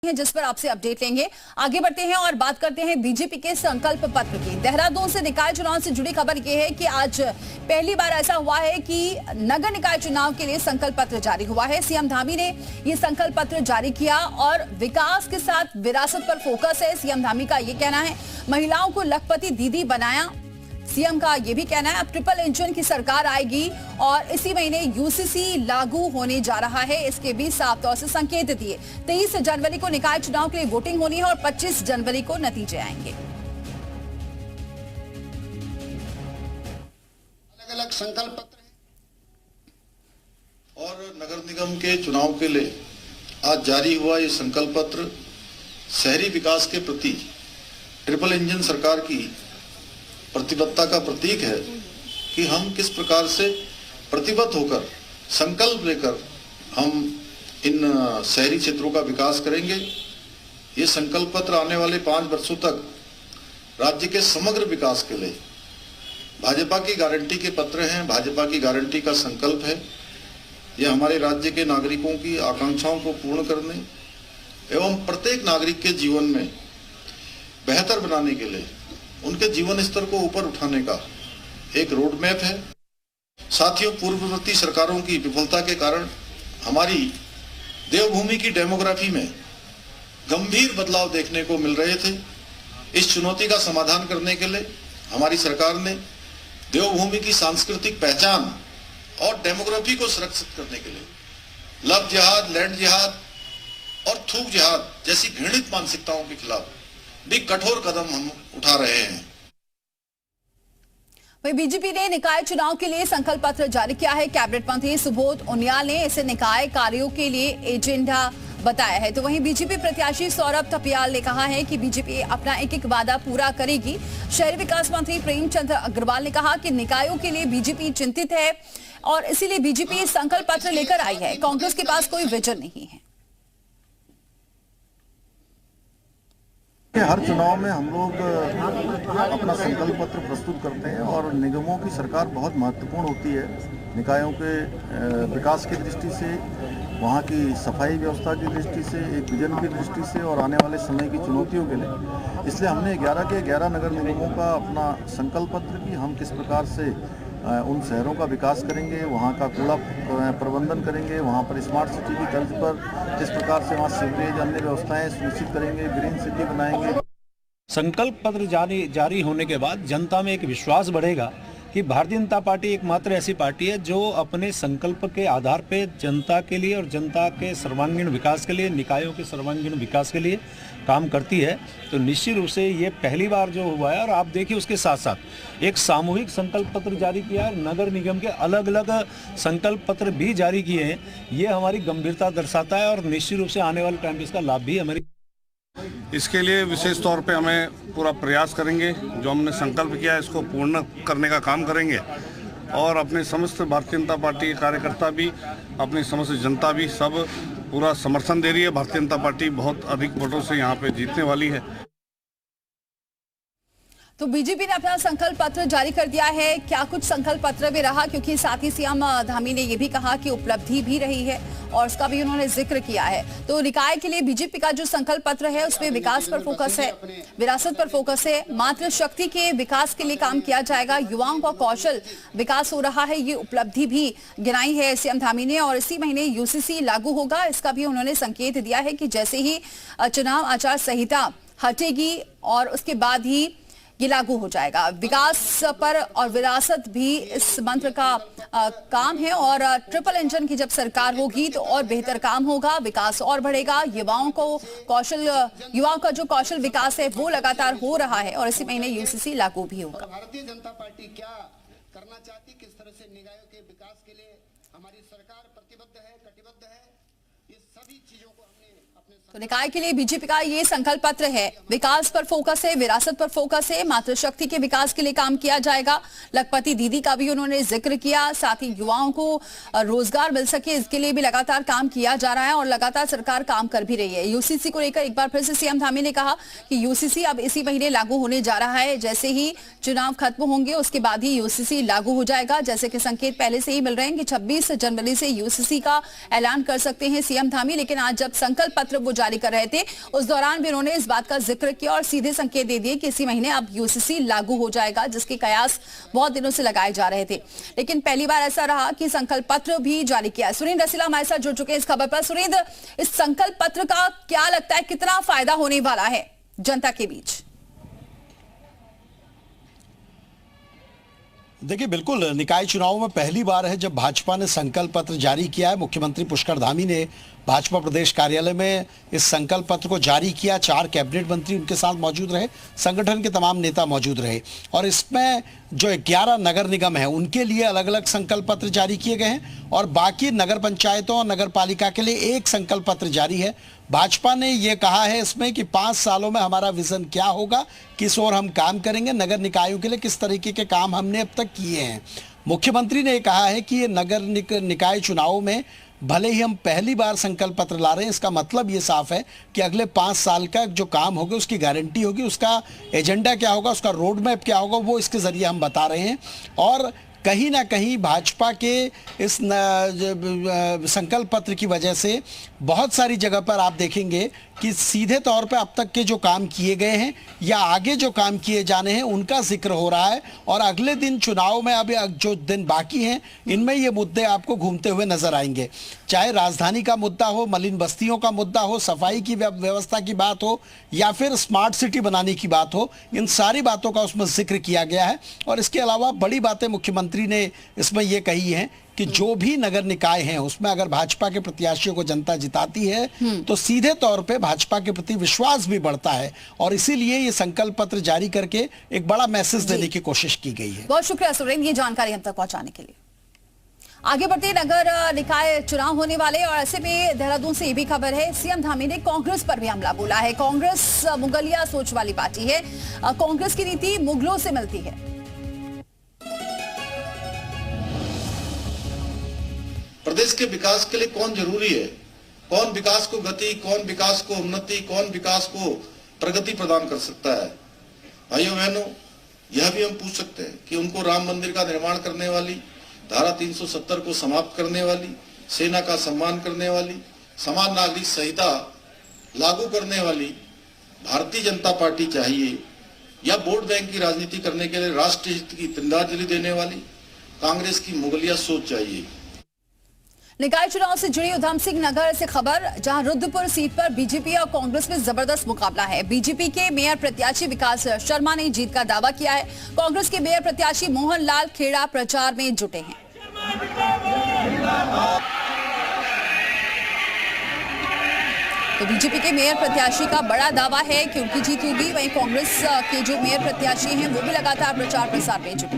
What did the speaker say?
हैं जिस पर आपसे अपडेट लेंगे। आगे बढ़ते हैं और बात करते हैं बीजेपी के संकल्प पत्र की। देहरादून से निकाय चुनाव से जुड़ी खबर यह है कि आज पहली बार ऐसा हुआ है कि नगर निकाय चुनाव के लिए संकल्प पत्र जारी हुआ है। सीएम धामी ने यह संकल्प पत्र जारी किया और विकास के साथ विरासत पर फोकस है। सीएम धामी का यह कहना है महिलाओं को लखपति दीदी बनाया। सीएम का यह भी कहना है अब ट्रिपल इंजन की सरकार आएगी और इसी महीने यूसीसी लागू होने जा रहा है। इसके भी साफ तौर से संकेत दिए। 23 जनवरी को निकाय चुनाव के लिए वोटिंग होनी है और 25 जनवरी को नतीजे आएंगे। अलग अलग संकल्प पत्र और नगर निगम के चुनाव के लिए आज जारी हुआ ये संकल्प पत्र शहरी विकास के प्रति ट्रिपल इंजन सरकार की प्रतिबद्धता का प्रतीक है कि हम किस प्रकार से प्रतिबद्ध होकर संकल्प लेकर हम इन शहरी क्षेत्रों का विकास करेंगे। ये संकल्प पत्र आने वाले 5 वर्षों तक राज्य के समग्र विकास के लिए भाजपा की गारंटी के पत्र हैं, भाजपा की गारंटी का संकल्प है। ये हमारे राज्य के नागरिकों की आकांक्षाओं को पूर्ण करने एवं प्रत्येक नागरिक के जीवन में बेहतर बनाने के लिए उनके जीवन स्तर को ऊपर उठाने का एक रोड मैप है। साथियों, पूर्ववर्ती सरकारों की विफलता के कारण हमारी देवभूमि की डेमोग्राफी में गंभीर बदलाव देखने को मिल रहे थे। इस चुनौती का समाधान करने के लिए हमारी सरकार ने देवभूमि की सांस्कृतिक पहचान और डेमोग्राफी को सुरक्षित करने के लिए लव जिहाद, लैंड जिहाद और थूक जिहाद जैसी घृणित मानसिकताओं के खिलाफ भी कठोर कदम हम उठा रहे हैं। वहीं बीजेपी ने निकाय चुनाव के लिए संकल्प पत्र जारी किया है। कैबिनेट मंत्री सुबोध उनियाल ने इसे निकाय कार्यों के लिए एजेंडा बताया है। तो वहीं बीजेपी प्रत्याशी सौरभ थपियाल ने कहा है कि बीजेपी अपना एक एक वादा पूरा करेगी। शहरी विकास मंत्री प्रेमचंद अग्रवाल ने कहा कि निकायों के लिए बीजेपी चिंतित है और इसीलिए बीजेपी संकल्प पत्र लेकर आई है। कांग्रेस के पास कोई विजन नहीं है। हर चुनाव में हम लोग अपना संकल्प पत्र प्रस्तुत करते हैं और निगमों की सरकार बहुत महत्वपूर्ण होती है। निकायों के विकास की दृष्टि से, वहाँ की सफाई व्यवस्था की दृष्टि से, एक विजन की दृष्टि से और आने वाले समय की चुनौतियों के लिए। इसलिए हमने 11 के 11 नगर निगमों का अपना संकल्प पत्र की हम किस प्रकार से उन शहरों का विकास करेंगे, वहाँ का कूड़ा प्रबंधन करेंगे, वहाँ पर स्मार्ट सिटी की तर्ज पर किस प्रकार से वहाँ सीवरेज अन्य व्यवस्थाएं सुनिश्चित करेंगे, ग्रीन सिटी बनाएंगे। संकल्प पत्र जारी होने के बाद जनता में एक विश्वास बढ़ेगा कि भारतीय जनता पार्टी एकमात्र ऐसी पार्टी है जो अपने संकल्प के आधार पे जनता के लिए और जनता के सर्वांगीण विकास के लिए, निकायों के सर्वांगीण विकास के लिए काम करती है। तो निश्चित रूप से ये पहली बार जो हुआ है और आप देखिए उसके साथ साथ एक सामूहिक संकल्प पत्र जारी किया है। नगर निगम के अलग अलग संकल्प पत्र भी जारी किए हैं। ये हमारी गंभीरता दर्शाता है और निश्चित रूप से आने वाले टाइम में इसका लाभ भी हमारी। इसके लिए विशेष तौर पे हमें पूरा प्रयास करेंगे। जो हमने संकल्प किया है इसको पूर्ण करने का काम करेंगे और अपने समस्त भारतीय जनता पार्टी के कार्यकर्ता भी, अपनी समस्त जनता भी सब पूरा समर्थन दे रही है। भारतीय जनता पार्टी बहुत अधिक वोटों से यहाँ पे जीतने वाली है। तो बीजेपी ने अपना संकल्प पत्र जारी कर दिया है। क्या कुछ संकल्प पत्र भी रहा, क्योंकि साथ ही सीएम धामी ने यह भी कहा कि उपलब्धि भी रही है और उसका भी उन्होंने जिक्र किया है। तो निकाय के लिए बीजेपी का जो संकल्प पत्र है उसमें विकास पर फोकस है, विरासत पर फोकस है, मातृशक्ति के विकास के लिए काम किया जाएगा, युवाओं का कौशल विकास हो रहा है, ये उपलब्धि भी गिनाई है सीएम धामी ने। और इसी महीने यूसीसी लागू होगा, इसका भी उन्होंने संकेत दिया है कि जैसे ही चुनाव आचार संहिता हटेगी और उसके बाद ही ये लागू हो जाएगा। विकास पर और विरासत भी इस मंत्र का काम है और ट्रिपल इंजन की जब सरकार होगी तो और बेहतर काम होगा, विकास और बढ़ेगा। युवाओं का जो कौशल विकास है वो लगातार हो रहा है और इसी महीने यूसीसी लागू भी होगा। भारतीय जनता पार्टी क्या करना चाहती, किस तरह से निकायों के विकास के लिए हमारी सरकार प्रतिबद्ध है, कटिबद्ध है, ये सभी चीजों को हमने अपने। तो निकाय के लिए बीजेपी का ये संकल्प पत्र है। विकास पर फोकस है, विरासत पर फोकस है, मातृशक्ति के विकास के लिए काम किया जाएगा। लखपति दीदी का भी उन्होंने जिक्र किया। साथ ही युवाओं को रोजगार मिल सके इसके लिए भी लगातार काम किया जा रहा है और लगातार सरकार काम कर भी रही है। यूसीसी को लेकर एक बार फिर से सीएम धामी ने कहा कि यूसीसी अब इसी महीने लागू होने जा रहा है। जैसे ही चुनाव खत्म होंगे उसके बाद ही यूसीसी लागू हो जाएगा। जैसे कि संकेत पहले से ही मिल रहे हैं कि 26 जनवरी से यूसीसी का ऐलान कर सकते हैं सीएम धामी। लेकिन आज जब संकल्प पत्र वो जारी कर रहे थे, उस दौरान भी उन्होंने इस बात का जिक्र किया और सीधे संकेत दे दिए कि इसी महीने अब यूसीसी लागू हो जाएगा, जिसके कयास बहुत दिनों से लगाए जा रहे थे। लेकिन पहली बार ऐसा रहा कि संकल्प पत्र भी जारी किया। सुरेंद्र रसीला हमारे साथ जुड़ चुके हैं इस खबर पर। सुरेंद्र, इस संकल्प पत्र का क्या लगता है, कितना फायदा होने वाला है जनता के बीच? देखिए, बिल्कुल निकाय चुनाव में पहली बार है जब भाजपा ने संकल्प पत्र जारी किया है। मुख्यमंत्री पुष्कर धामी ने भाजपा प्रदेश कार्यालय में इस संकल्प पत्र को जारी किया। 4 कैबिनेट मंत्री उनके साथ मौजूद रहे, संगठन के तमाम नेता मौजूद रहे और इसमें जो 11 नगर निगम है उनके लिए अलग अलग संकल्प पत्र जारी किए गए हैं और बाकी नगर पंचायतों और नगर पालिका के लिए एक संकल्प पत्र जारी है। भाजपा ने ये कहा है इसमें कि 5 सालों में हमारा विजन क्या होगा, किस ओर हम काम करेंगे, नगर निकायों के लिए किस तरीके के काम हमने अब तक किए हैं। मुख्यमंत्री ने कहा है कि ये नगर निकाय चुनावों में भले ही हम पहली बार संकल्प पत्र ला रहे हैं, इसका मतलब ये साफ है कि अगले 5 साल का जो काम होगा उसकी गारंटी होगी, उसका एजेंडा क्या होगा, उसका रोड मैप क्या होगा, वो इसके जरिए हम बता रहे हैं। और कहीं ना कहीं भाजपा के इस संकल्प पत्र की वजह से बहुत सारी जगह पर आप देखेंगे कि सीधे तौर पे अब तक के जो काम किए गए हैं या आगे जो काम किए जाने हैं उनका जिक्र हो रहा है और अगले दिन चुनाव में अब जो दिन बाकी हैं इनमें ये मुद्दे आपको घूमते हुए नजर आएंगे। चाहे राजधानी का मुद्दा हो, मलिन बस्तियों का मुद्दा हो, सफाई की व्यवस्था की बात हो या फिर स्मार्ट सिटी बनाने की बात हो, इन सारी बातों का उसमें जिक्र किया गया है। और इसके अलावा बड़ी बातें मुख्यमंत्री ने इसमें यह कही है कि जो भी नगर निकाय हैं उसमें अगर भाजपा के प्रत्याशियों को जनता जिताती है तो सीधे तौर पे भाजपा के प्रति विश्वास भी बढ़ता है और इसीलिए ये संकल्प पत्र जारी करके एक बड़ा मैसेज देने की कोशिश की गई है। बहुत शुक्रिया सुरेंद्र, ये जानकारी हम तक पहुंचाने के लिए। आगे बढ़ते, नगर निकाय चुनाव होने वाले और ऐसे में देहरादून से ये भी खबर है, सीएम धामी ने कांग्रेस पर भी हमला बोला है। कांग्रेस मुगलिया सोच वाली पार्टी है, कांग्रेस की नीति मुगलों से मिलती है। प्रदेश के विकास के लिए कौन जरूरी है, कौन विकास को गति, कौन विकास को उन्नति, कौन विकास को प्रगति प्रदान कर सकता है। भाइयों बहनों, यह भी हम पूछ सकते हैं कि उनको राम मंदिर का निर्माण करने वाली, धारा 370 को समाप्त करने वाली, सेना का सम्मान करने वाली, समान नागरिक संहिता लागू करने वाली भारतीय जनता पार्टी चाहिए या वोट बैंक की राजनीति करने के लिए राष्ट्रीय हित की तिरंदाजली देने वाली कांग्रेस की मुगलिया सोच चाहिए। निकाय चुनाव से जुड़ी उधम सिंह नगर से खबर, जहां रुद्रपुर सीट पर बीजेपी और कांग्रेस में जबरदस्त मुकाबला है। बीजेपी के मेयर प्रत्याशी विकास शर्मा ने जीत का दावा किया है। कांग्रेस के मेयर प्रत्याशी मोहन लाल खेड़ा प्रचार में जुटे हैं। तो बीजेपी के मेयर प्रत्याशी का बड़ा दावा है कि उनकी जीत होगी, वहीं कांग्रेस के जो मेयर प्रत्याशी हैं वो भी लगातार प्रचार प्रसार में जुटे।